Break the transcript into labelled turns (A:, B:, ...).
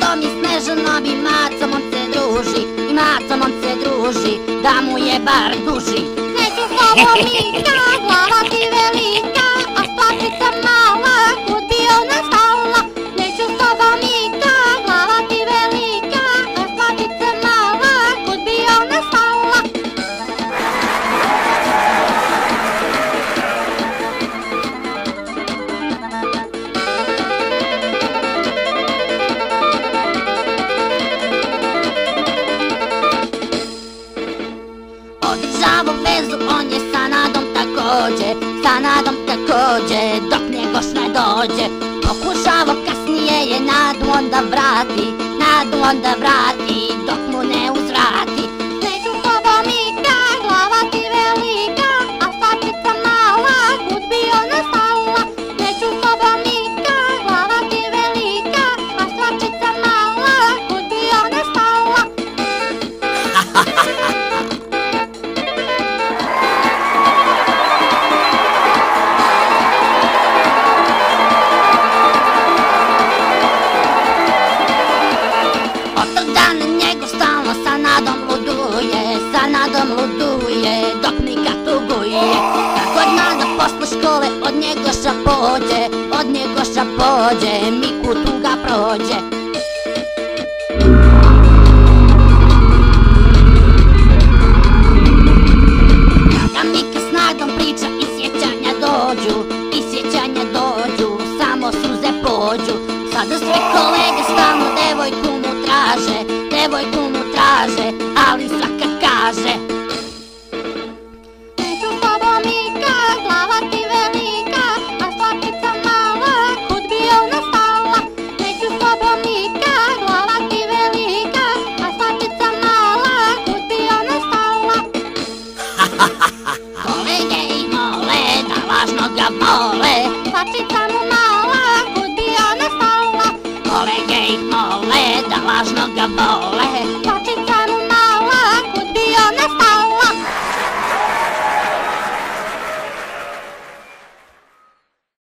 A: Macom je Snežanom i Macom on se druži, i Macom on se druži, da mu je bar duži. Neću s tobom Mika, glava ti velika, a stlačica mala, kud bi ona stala. Neću s tobom Mika, glava ti velika, a stlačica mala, kud bi ona stala. Održavao vezu, on je sa Nadom takođe, dok njegoš ne dođe. Pokušavao kasnije je Nadu onda vrati, dok mu ne uzvrati. Neću s tobom Mika, glava ti velika, a stlačica mala, kud bi ona stala. Neću s tobom Mika, glava ti velika, a stlačica mala, kud bi ona stala. Sa Nadom luduje, dok Mika tuguje. Kad god Nada posle škole od njegoša pođe, Miku tuga prođe. Kada Mika s Nadom priča i sjećanja dođu, samo suze pođu. Sada sve kolege stalno devojku mu traže, ali svaka kaže: neću s tobom Mika, glava ti velika, a stlačica mala, kud bi ona stala. Neću s tobom Mika, glava ti velika, a stlačica mala, kud bi ona stala. Kolege ih mole, da lažno ga vole, stlačica mu mala, kud bi ona stala. Kolege ih mole, da lažno ga vole,